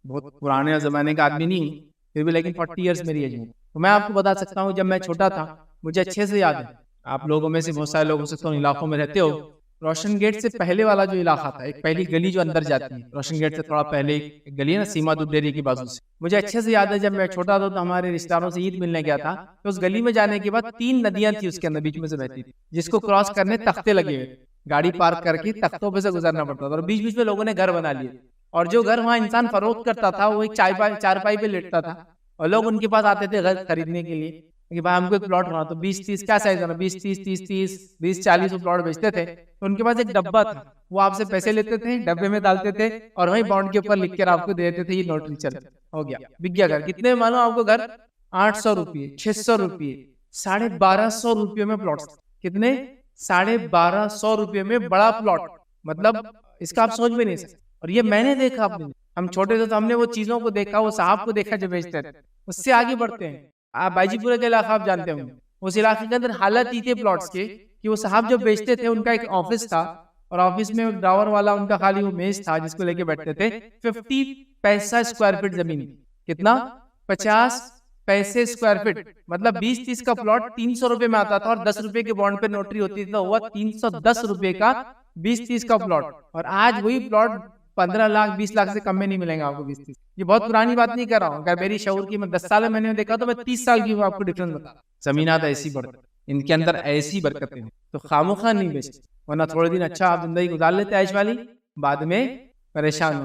بہت پرانے زمانے کا آدمی نہیں ہوں پھر بھی، لیکن 40 ایئرس میری ایج ہے. تو میں آپ کو بتا سکتا ہوں جب میں چھوٹا تھا مجھے اچھے سے یاد ہے، آپ لوگوں میں سے بہت سارے لوگ ہو سکتے ہیں علاقوں میں رہتے ہو، روشن گیٹ سے پہلے والا جو علاقہ تھا، ایک پہلی گلی جو اندر جاتی ہے، روشن گیٹ سے تھوڑا پہلے ایک گلی ہے نا سیما دودھ ڈیری کی بازو سے، مجھے اچھے سے یاد ہے جب میں چھوٹا تھا تو ہمارے رشتہ داروں سے عید ملنے گیا تھا، تو اس گلی میں جانے کے بعد 3 ندیاں تھی اس کے اندر، بیچ میں سے بہتی تھی، جس کو کراس کرنے تختے لگے ہوئے، گاڑی پارک کر کے تختوں پہ سے گزرنا پڑتا تھا، اور بیچ بیچ میں لوگوں نے گھر بنا لیے. اور جو گھر وہاں انسان فروخت کرتا تھا وہ ایک چارپائی پہ لیٹتا تھا، اور لوگ ان کے پاس آتے تھے گھر خریدنے کے لیے کہ بھائی ہم کو ایک پلاٹ ہونا، تو 20-30 کیا سائز ہونا، 20-30 20-40 پلاٹ بیچتے تھے. تو ان کے پاس ایک ڈبہ تھا، وہ آپ سے پیسے لیتے تھے، ڈبے میں ڈالتے تھے اور وہیں بانڈ کے اوپر لکھ کر آپ کو دے دیتے تھے، یہ نوٹری چل ہو گیا، بک گیا گھر. کتنے مانو آپ کو گھر، 800 روپئے، 600 روپئے، 1250 روپئے میں پلاٹ. کتنے، 1250 روپئے میں بڑا پلاٹ، مطلب اس کا آپ سوچ بھی نہیں سکتے. اور یہ میں نے دیکھا، اپنے ہم چھوٹے تھے تو ہم نے وہ چیزوں کو دیکھا، وہ صاحب کو دیکھا جو بیچتے تھے. اس سے آگے بڑھتے ہیں، آپ بائی جی پورے کے علاقہ آپ جانتے ہوں، اس علاقے کے اندر حالت یہ تھے پلاٹس کے کہ وہ صاحب جو بیچتے تھے ان کا ایک آفس تھا، اور آفس میں ڈراور والا ان کا خالی وہ میز تھا جس کو لے کے بیٹھتے تھے. 50 پیسہ اسکوائر فٹ زمین، کتنا، 50 پیسے اسکوائر فٹ، مطلب 20-30 کا پلاٹ 300 روپے میں آتا تھا، اور 10 روپے کے بانڈ پہ نوٹری ہوتی تھی، تو ہوا 310 روپے کا 20-30 کا پلاٹ. اور آج وہی پلاٹ 15 لاکھ 20 لاکھ سے کم میں نہیں ملیں گا آپ کو 20-30. یہ بہت پرانی بات نہیں کر رہا ہوں، اگر میری شعور کی میں 10 سال میں نے دیکھا تو میں 30 سال کی آپ کو ڈفرنس بتا. زمینات ایسی بڑھتی، ان کے اندر ایسی برکتیں ہیں، تو خاموخواہ نہیں بیچتے، ورنہ تھوڑے دن اچھا آپ زندگی گزار لیتے عیش والی، بعد میں پریشان ہو.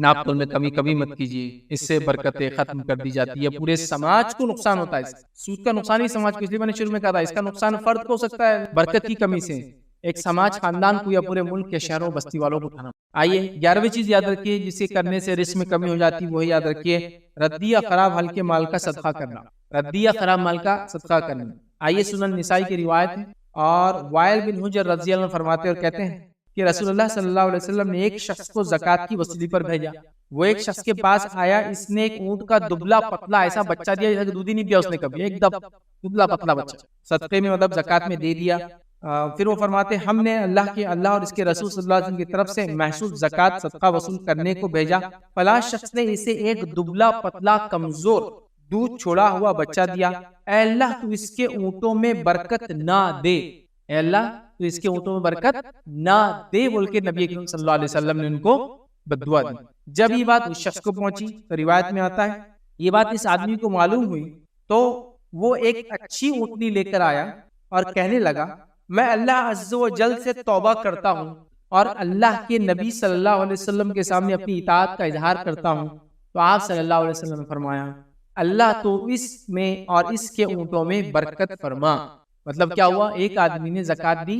ناپ تول میں کمی کبھی مت کیجیے، اس سے برکتیں ختم کر دی جاتی ہے، پورے سماج کو نقصان ہوتا ہے۔ سود کا نقصان ہی سماج کو، اس لیے میں نے شروع میں کہا تھا اس کا نقصان فرد کو ہو سکتا ہے برکت کی کمی سے، ایک سماج خاندان کو یا پورے ملک کے شہروں بستی والوں کو اٹھانا۔ آئیے 11ویں چیز یاد رکھیے جسے کرنے سے رزق میں کمی ہو جاتی ہے، وہی یاد رکھیے ردی یا خراب ہلکے مال کا صدقہ کرنا، ردی یا خراب مال کا صدقہ کرنا۔ آئیے سنن نسائی کی روایت ہے، اور وائل بن حجر رضی اللہ عنہ فرماتے اور کہتے ہیں کہ رسول اللہ صلی اللہ علیہ وسلم نے ایک شخص کو زکوٰۃ کی وصولی پر بھیجا۔ وہ ایک شخص کے پاس آیا، اس نے ایک اونٹ کا دبلا پتلا ایسا بچہ دیا جیسا کہ دودھ ہی نہیں دیا اس نے کبھی، ایک دبلا پتلا بچہ صدقے میں مطلب زکوٰۃ میں دے دیا۔ پھر وہ فرماتے ہم نے اللہ اور اس کے رسول صلی اللہ علیہ وسلم کی طرف سے محسوس زکوٰۃ صدقہ وصول کرنے کو بھیجا، فلاں شخص نے اسے ایک دبلا پتلا کمزور دودھ چھوڑا ہوا بچہ دیا، اے اللہ تو اس کے اونٹوں میں برکت نہ دے، اے اللہ تو اس کے اونٹوں میں برکت نہ دے بول کے نبی اکرم صلی اللہ علیہ وسلم نے ان کو بددعا دی۔ جب یہ بات اس شخص کو پہنچی تو روایت میں آتا ہے یہ بات اس آدمی کو معلوم ہوئی تو وہ ایک اچھی اونٹنی لے کر آیا اور کہنے لگا میں اللہ عز و جل سے توبہ کرتا ہوں اور اللہ کے نبی صلی اللہ علیہ وسلم کے سامنے اپنی اطاعت کا اظہار کرتا ہوں۔ تو آپ صلی اللہ علیہ وسلم نے فرمایا اللہ تو اس میں اور اس کے اونٹوں میں برکت فرما۔ مطلب کیا ہوا، ایک آدمی نے زکوٰۃ دی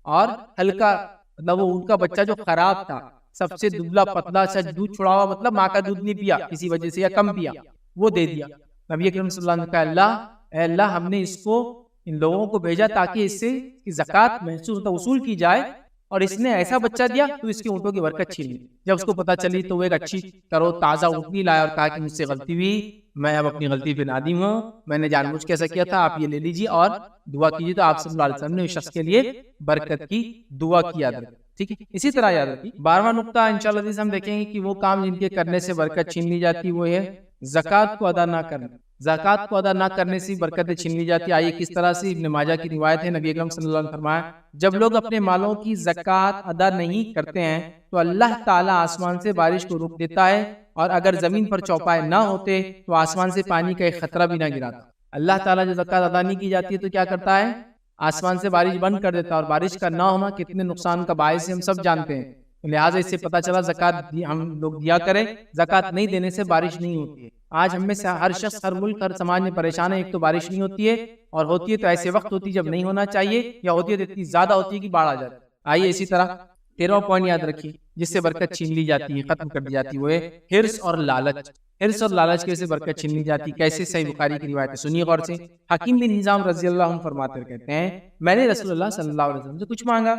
اور ہلکا مطلب وہ اونٹ کا بچہ جو خراب تھا، سب سے دبلا پتلا سا دودھ چھڑا ہوا، مطلب ماں کا دودھ نہیں پیا کسی وجہ سے یا کم پیا، وہ دے دیا۔ نبی اکرم صلی اللہ علیہ وسلم نے کہا اے اللہ ہم نے اس کو ان لوگوں کو بھیجا تاکہ اس سے زکوٰۃ محسوس وصول کی جائے، اور اس نے ایسا بچہ دیا تو اس کے اونٹوں کی برکت چھین لی۔ جب اس کو پتا چلی تو وہ ایک اچھی کرو تازہ اونٹنی لایا اور کہا کہ مجھ سے غلطی ہوئی، میں اب اپنی غلطی پہ نادم ہوں، میں نے جان بوجھ کے ایسا کیا تھا، آپ یہ لے لیجیے اور دعا کیجیے۔ تو آپ صلی اللہ علیہ وسلم نے اس شخص کے لیے برکت کی دعا کی، یاد رکھیں، ٹھیک ہے۔ اسی طرح یاد رکھیے 12واں نقطہ انشاءاللہ ہم دیکھیں گے کہ وہ کام جن کے کرنے سے برکت چھین لی جاتی وہ ہے زکوٰۃ کو ادا نہ کرنا۔ زکوٰۃ کو ادا نہ کرنے سے برکتیں چھین لی جاتی۔ آئیے کس طرح سے، ابن ماجہ کی روایت ہے، نبی اکرم صلی اللہ علیہ وسلم نے فرمایا جب لوگ اپنے مالوں کی زکوٰۃ ادا نہیں کرتے ہیں تو اللہ تعالیٰ آسمان سے بارش کو روک دیتا ہے، اور اگر زمین پر چوپائے نہ ہوتے تو آسمان سے پانی کا ایک خطرہ بھی نہ گراتا۔ اللہ تعالیٰ جو زکوٰۃ ادا نہیں کی جاتی ہے تو کیا کرتا ہے، آسمان سے بارش بند کر دیتا ہے، اور بارش کا نہ ہونا کتنے نقصان کا باعث ہے ہم سب جانتے ہیں۔ لہٰذا اس سے پتہ چلا زکوٰۃ ہم لوگ دیا کریں، زکوٰۃ نہیں دینے سے بارش نہیں ہوتی ہے۔ آج ہم میں سے ہر شخص، ہر ملک، ہر سماج میں پریشان ہے، ایک تو بارش نہیں ہوتی ہے، اور ہوتی ہے تو ایسے وقت ہوتی ہے جب نہیں ہونا چاہیے، یا ہوتی ہے تو اتنی زیادہ ہوتی ہے کہ باڑھ آ جاتی ہے۔ آئیے اسی طرح 13واں پوائنٹ یاد رکھیے جس سے برکت چھین لی جاتی ہے، ختم کر دی جاتی ہے، وہ ہے حرص اور لالچ۔ حرص اور لالچ کی وجہ سے برکت چھین لی جاتی ہے۔ کیسے؟ صحیح بخاری کی روایت ہے، سنیے غور سے۔ حکیم بن حزام رضی اللہ عنہ فرماتے کہتے ہیں میں نے رسول اللہ صلی اللہ علیہ وسلم سے کچھ مانگا،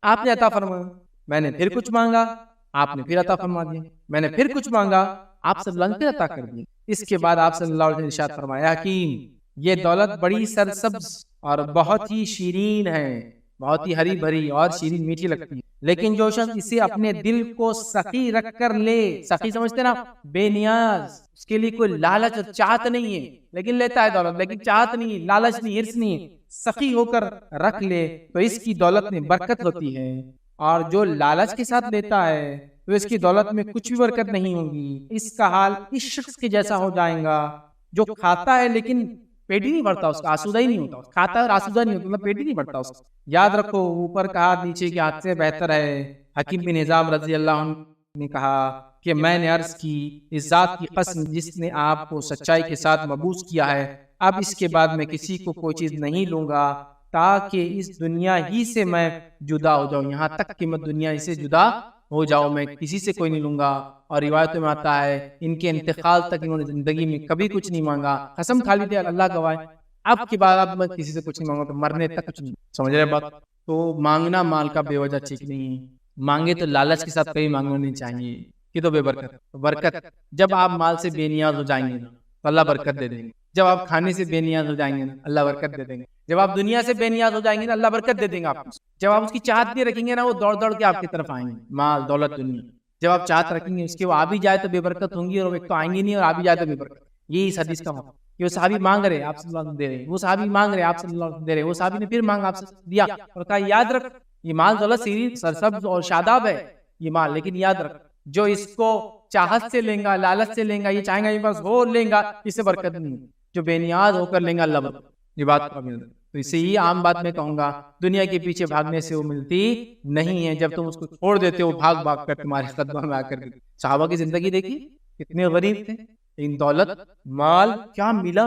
آپ نے عطا فرمایا، میں نے پھر کچھ مانگا، آپ نے پھر عطا فرما دیا، میں نے پھر کچھ مانگا، آپ صلی اللہ علیہ وسلم نے عطا کر دیا۔ اس کے بعد آپ صلی اللہ علیہ وسلم نے ارشاد فرمایا حکیم یہ دولت بڑی سرسبز اور بہت ہی شیرین ہے، بہت ہی ہری بھری اور شیرین میٹھی لگتی ہے، لیکن جو شخص اسے اپنے دل کو سخی رکھ کر لے، سخی سمجھتے نا، بے نیاز، اس کے لیے کوئی لالچ اور چاہت نہیں ہے، لیکن لیتا ہے دولت، لیکن چاہت نہیں ہے، لالچ نہیں، حرص نہیں ہے، سخی ہو کر رکھ لے تو اس کی دولت میں برکت ہوتی ہے، اور جو لالچ کے ساتھ لیتا ہے تو اس کی دولت میں کچھ بھی برکت نہیں ہوگی۔ اس کا حال اس شخص کے جیسا ہو جائے گا جو کھاتا ہے لیکن پیٹ ہی نہیں بھرتا، اس کا آسودہ ہی نہیں ہوتا، کھاتا ہے اور آسودہ نہیں ہوتا، مطلب پیٹ ہی نہیں بھرتا اس کا۔ یاد رکھو اوپر کا ہاتھ نیچے کے ہاتھ سے بہتر ہے۔ حکیم بن حزام رضی اللہ عنہ نے کہا کہ میں نے عرض کی اس ذات کی قسم جس نے آپ کو سچائی کے ساتھ مبعوث کیا ہے، اب اس کے بعد میں کسی کو کوئی چیز نہیں لوں گا تاکہ اس دنیا ہی سے میں جدا ہو جاؤں، یہاں تک کہ میں دنیا ہی سے جدا ہو جاؤں، میں کسی سے کوئی نہیں لوں گا۔ اور روایتوں میں آتا ہے ان کے انتقال تک انہوں نے زندگی میں کبھی کچھ نہیں مانگا، قسم کھا لی تھی اللہ گواہ اب کے بعد اب میں کسی سے کچھ نہیں مانگا، تو مرنے تک کچھ نہیں۔ سمجھ رہے بات؟ تو مانگنا مال کا بے وجہ ٹھیک نہیں ہے، مانگے تو لالچ کے ساتھ کبھی مانگنا نہیں چاہیے، کہ تو بے برکت جب آپ مال سے بے نیاز ہو جائیں گے نا تو اللہ برکت دے دیں گے، جب آپ کھانے سے بے نیاز ہو جائیں گے نا اللہ برکت دے دیں گے، جب آپ دنیا سے بے نیاز ہو جائیں گے نا اللہ برکت دے دیں گے آپ کو، جب آپ اس کی چاہت نہیں رکھیں گے نا وہ دوڑ دوڑ کے آپ کی طرف آئیں گے، مال دولت دنیا، جب آپ چاہت رکھیں گے اس کے وہ آ بھی جائے تو بے برکت ہوں گی، اور ایک تو آئیں گی نہیں اور آ بھی جائے تو بے برکت۔ یہی اس حدیث کا مطلب کہ وہ صحابی مانگ رہے آپ صلی اللہ علیہ وسلم دے رہے، وہ صحابی مانگ رہے آپ صلی اللہ علیہ وسلم دے رہے، وہ صحابی نے پھر مانگا آپ سے دیا، اور کہا یاد رکھ یہ مال دولت سیری سرسبز اور شاداب ہے یہ مال، لیکن یاد رکھ جو اس کو چاہت سے لیں گا، لالچ سے لیں گا، یہ چاہیں گا یہ بس ہو لیں گا، اس سے برکت نہیں، جو بے نیاز ہو کر لیں گا اللہ برکت۔ یہ بات تو اس سے یہ عام بات میں کہوں گا، دنیا کے پیچھے بھاگنے سے وہ ملتی نہیں ہے، جب تم اس کو چھوڑ دیتے ہو بھاگ بھاگ کر تمہارے قدموں میں آ کر کے۔ صحابہ کی زندگی دیکھی، کتنے غریب تھے، ان دولت مال کیا ملا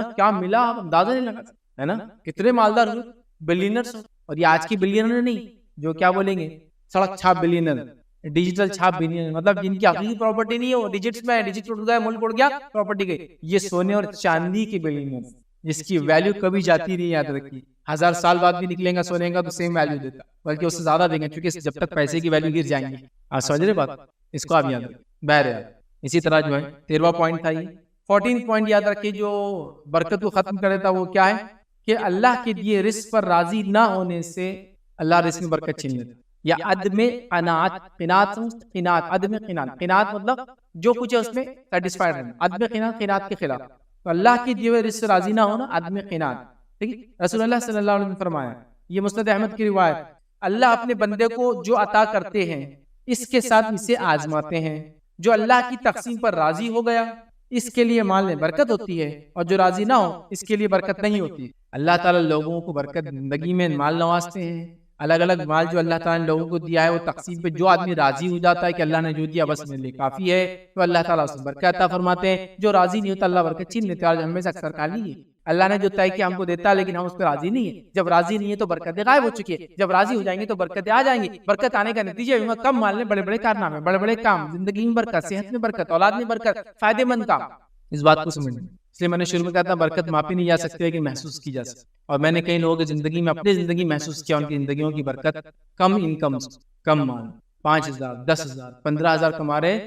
آپ اندازہ نہیں لگا، ہے نا؟ کتنے مالدار ہوئے، بلینرز، اور یہ آج کی بلینر نہیں، جو کیا بولیں گے سڑک چھاپ بلینر، ڈیجیٹل چھاپ بلینر، مطلب جن کی حقیقی پراپرٹی نہیں ہے، وہ ڈیجٹس میں ہے، ڈیجٹ اڑ گیا، ملک اڑ گیا، پراپرٹی گئی۔ یہ سونے اور چاندی کے بلینر، جس کی ویلیو کبھی جاتی نہیں، یاد رکھیے، 1000 سال بعد بھی نکلیں گا سونے کا تو سیم ویلیو دیتا، بلکہ اس سے زیادہ دیں گے، کیونکہ جب تک پیسے کی ویلیو گر جائیں گے۔ آپ سمجھ رہے بات، اس کو آپ یاد رکھیں۔ بہرحال اسی طرح جو ہے 13واں پوائنٹ تھا، یہ 14 پوائنٹ یاد رکھیے جو برکت کو ختم کر دیتا، وہ کیا ہے کہ اللہ کے دیے رزق پر راضی نہ ہونے سے اللہ رزق میں برکت چھین لیتا، یا عدم قناعت، عدم قناعت مطلب جو کچھ ہے اس میں سیٹسفائڈ رہنا، عدم قناعت کے خلاف، تو اللہ کے دیے ہوئے رزق سے راضی نہ ہونا عدم قناعت، ٹھیک ہے؟ رسول اللہ صلی اللہ علیہ وسلم نے فرمایا، یہ مسند احمد کی روایت، اللہ اپنے بندے کو جو عطا کرتے ہیں اس کے ساتھ اسے آزماتے ہیں، جو اللہ کی تقسیم پر راضی ہو گیا اس کے لیے مال میں برکت ہوتی ہے، اور جو راضی نہ ہو اس کے لیے برکت نہیں ہوتی۔ اللہ تعالیٰ لوگوں کو برکت زندگی میں مال نوازتے ہیں، الگ الگ مال جو اللہ تعالیٰ نے لوگوں کو دیا ہے وہ تقسیم پہ جو آدمی راضی ہو جاتا ہے کہ اللہ نے جو دیا بس میرے لیے کافی ہے، تو اللہ تعالیٰ اس کو برکت عطا فرماتے ہیں، جو راضی نہیں ہوتا اللہ برکت چھین لیتے ہیں۔ آج ہمیں سے اکثر کہا نہیں ہے، اللہ نے جو طے کیا ہم کو دیتا ہے لیکن ہم اس پہ راضی نہیں ہے، جب راضی نہیں ہے تو برکتیں غائب ہو چکی ہے، جب راضی ہو جائیں گے تو برکتیں آ جائیں گی۔ برکت آنے کا نتیجہ کم مال میں بڑے بڑے کارنامے، بڑے بڑے کام، زندگی میں برکت، صحت میں برکت، اولاد میں برکت، فائدے مند کام۔ اس بات کو سمجھنا، اس لیے میں نے شروع میں کہا تھا برکت ماپی نہیں جا سکتی لیکن محسوس کی جا سکتی، اور میں نے کئی لوگوں کی زندگی میں اپنی زندگی محسوس کیا، ان کی زندگیوں کی برکت، کم انکم، کم مال، 5000 10,000 15,000 کما رہے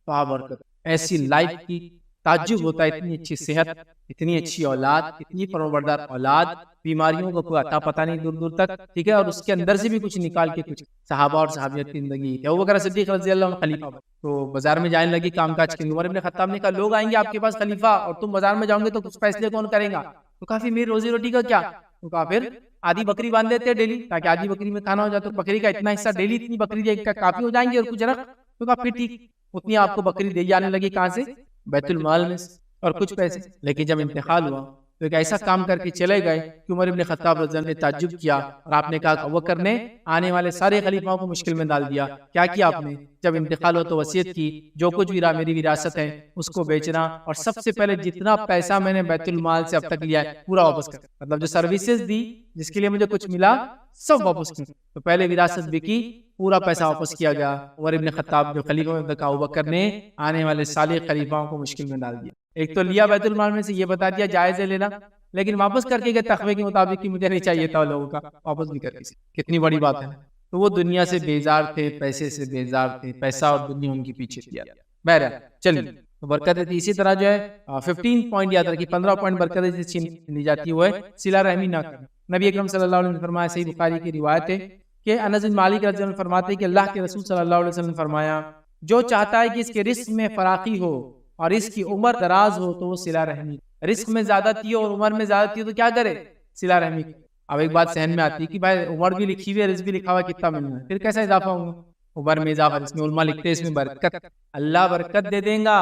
تو برکت، ایسی لائف کی تعجب ہوتا ہے، اتنی اچھی صحت، اتنی اچھی اولاد، اتنی پروردگار اولاد، بیماریوں کا کوئی عطا پتہ نہیں دور دور تک، ٹھیک ہے، اور اس کے اندر سے بھی کچھ نکال کے کچھ صحابہ اور صحابیت کی زندگی ہے۔ ابوبکر صدیق رضی اللہ عنہ خلیفہ، تو بازار میں جانے لگی کام کاج کے، عمر ابن خطاب نے کہا لوگ آئیں گے آپ کے پاس خلیفہ اور تم بازار میں جاؤ گے تو کچھ فیصلے کون کرے گا؟ تو کافی میری روزی روٹی کا کیا؟ تو کہا پھر آدھی بکری باندھ دیتے ڈیلی تاکہ آدھی بکری میں کھانا ہو جائے، تو بکری کا اتنا حصہ ڈیلی اتنی بکری دے کا کافی ہو جائیں گے، اور کچھ رکھ، تو کہا پھر ٹھیک، اتنی آپ کو بکری دی جانے لگی، کہاں سے؟ بیت المال میں، اور کچھ پیسے۔ لیکن جب انتقال ہوا تو ایک ایسا کام کر کے چلے گئے کہ عمر ابن خطاب رضی اللہ عنہ نے تعجب کیا، اور آپ نے کہا کہ ابوبکر نے آنے والے سارے خلیفاؤں کو مشکل میں ڈال دیا۔ کیا کیا آپ نے؟ جب انتقال ہو تو وصیت کی جو کچھ بھی میری وراثت ہے اس کو بیچنا، اور سب سے پہلے جتنا پیسہ میں نے بیت المال سے اب تک لیا ہے پورا واپس کر، مطلب جو سروسز دی جس کے لیے مجھے کچھ ملا سب واپس کر۔ تو پہلے وراثت بکی، پورا پیسہ واپس کیا گیا۔ عمر ابن خطاب جو خلیفہ میں کہا ابوبکر نے آنے والے سارے خلیفاؤں کو مشکل میں ڈال دیا۔ ایک تو لیا بیت المال میں سے، یہ بتا دیا جائز ہے لینا، لیکن واپس کر کے تقوی کے مطابق مجھے نہیں چاہیے تھا لوگوں کا، واپس بھی کر کے، کتنی بڑی بات ہے۔ تو وہ دنیا سے بیزار تھے، پیسے سے بیزار تھے، پیسہ اور دنیا ان کے پیچھے کیا۔ بہرحال چلیے، تو برکت تھی۔ اسی طرح جو ہے 15 پوائنٹ یاد رکھیے، 15 پوائنٹ برکت چھین لی جاتی ہے صلہ رحمی نہ کرنا۔ نبی اکرم صلی اللہ علیہ وسلم نے فرمایا، صحیح بخاری کی روایت ہے کہ انس بن مالک رضی اللہ عنہ فرماتے ہیں کہ اللہ کے رسول صلی اللہ علیہ وسلم نے فرمایا، جو چاہتا ہے کہ اس کے رزق میں فراخی ہو اور اس کی عمر دراز ہو تو وہ صلہ رحمی، رزق میں زیادتی ہو اور عمر میں زیادتی ہو تو کیا کرے؟ صلہ رحمی۔ اب ایک بات ذہن میں آتی ہے کہ بھائی عمر بھی لکھی ہوئی ہے، رزق بھی لکھا ہوا ہے، کتنا ملنا ہے، پھر کیسا اضافہ ہوگا؟ عمر میں اضافہ، اس میں علماء لکھتے ہیں اس میں برکت، اللہ برکت دے دیں گا۔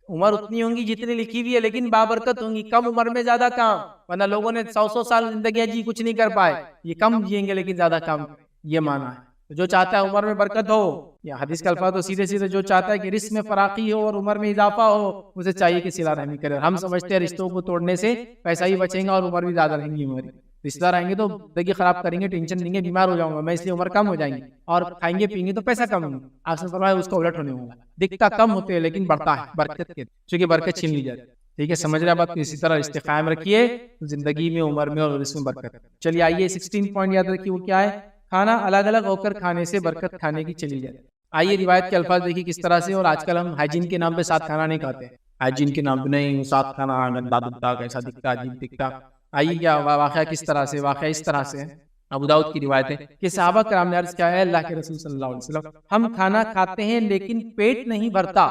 عمر اتنی ہوں گی جتنی لکھی ہوئی ہے لیکن بابرکت ہوں گی، کم عمر میں زیادہ کام، ورنہ لوگوں نے 100 سال زندگیاں جی کچھ نہیں کر پائے، یہ کم جئیں گے لیکن زیادہ کام، یہ معنی ہے۔ جو چاہتا ہے عمر میں برکت ہو، یا حدیث کا الفاظ تو سیدھے سیدھے جو چاہتا ہے کہ رزق میں فراخی ہو اور عمر میں اضافہ ہو، اسے چاہیے کہ صلہ رحمی کرے۔ ہم سمجھتے ہیں رشتوں کو توڑنے سے پیسہ ہی بچیں گا اور عمر بھی زیادہ رہیں گی، ہماری رشتہ دار آئیں گے تو زندگی خراب کریں گے، ٹینشن دیں گے، بیمار ہو جاؤں گا میں اس لیے عمر کم ہو جائیں گی، اور کھائیں گے پئیں گے تو پیسہ کم ہوگا۔ آپ نے فرمایا اس کا الٹ ہونے ہوگا، دکھتا کم ہوتے ہیں لیکن بڑھتا ہے برکت کے، چونکہ برکت چھین لی جاتی ہے۔ ٹھیک ہے، سمجھ رہے بات کو؟ اسی طرح رشتے قائم رکھیے زندگی میں، عمر میں اور رزق میں برکت۔ چلیے آئیے 16 پوائنٹ یاد رکھیے، وہ کیا ہے؟ کھانا الگ الگ ہو کر کھانے سے برکت کھانے کی چلی جائے۔ آئیے روایت کے الفاظ دیکھیے کس طرح سے، اور آج کل ہم ہائیجین کے نام پہ ساتھ کھانا نہیں کھاتے، ہائیجین کے نام پہ نہیں، ساتھ کھانا گندا دکھتا، کیسا دکھتا، عجیب دکھتا۔ آئیے کیا واقعہ کس طرح سے، واقعہ اس طرح سے ابو داؤد کی روایت ہے کہ صحابہ کرام نے عرض کیا ہے اللہ کے رسول صلی اللہ علیہ وسلم، ہم کھانا کھاتے ہیں لیکن پیٹ نہیں بھرتا،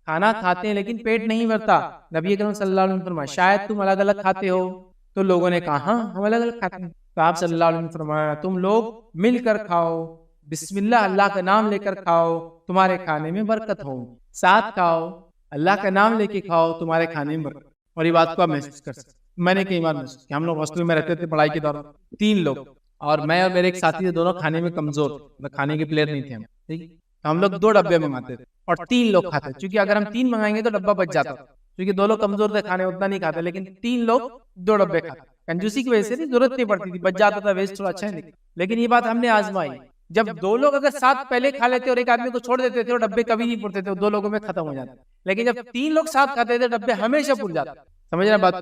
کھانا کھاتے ہیں لیکن پیٹ نہیں بھرتا۔ نبی اکرم صلی اللہ علیہ وسلم فرمایا شاید تم الگ الگ کھاتے ہو، تو لوگوں نے کہا ہاں ہم الگ الگ کھاتے ہیں، تو آپ صلی اللہ علیہ وسلم فرمایا تم لوگ مل کر کھاؤ، بسم اللہ اللہ کا نام لے کر کھاؤ، تمہارے کھانے میں برکت ہو، ساتھ کھاؤ، اللہ کا نام لے کے کھاؤ، تمہارے کھانے میں برکت۔ اور یہ بات کو آپ محسوس کر سکتے میں نے کئی بار محسوس کیا، ہم لوگ ہاسٹل میں رہتے تھے پڑھائی کے دوران، 3 لوگ، اور میں اور میرے ایک ساتھی تھے، دونوں کھانے میں کمزور، کھانے کے پلیئر نہیں تھے ہم، ٹھیک، تو ہم لوگ 2 ڈبے منگاتے تھے اور 3 لوگ کھاتے، چونکہ اگر ہم 3 منگائیں گے تو ڈبہ بچ جاتا، کیونکہ 2 لوگ کمزور تھے، کھانے اتنا نہیں کھاتے، لیکن 3 لوگ 2 ڈبے کھاتے، کنجوسی کی وجہ سے نہیں، ضرورت نہیں پڑتی تھی، بچ جاتا تھا، ویسٹ تھوڑا اچھا ہے، لیکن یہ بات ہم نے آزمائی، جب 2 لوگ اگر ساتھ پہلے کھا لیتے اور ایک آدمی کو چھوڑ دیتے تھے، اور ڈبے کبھی نہیں پڑتے تھے، 2 لوگوں میں ختم ہو جاتے، لیکن جب 3 لوگ ساتھ کھاتے تھے ڈبے ہمیشہ پڑ جاتے، سمجھ رہے ہیں بات کو؟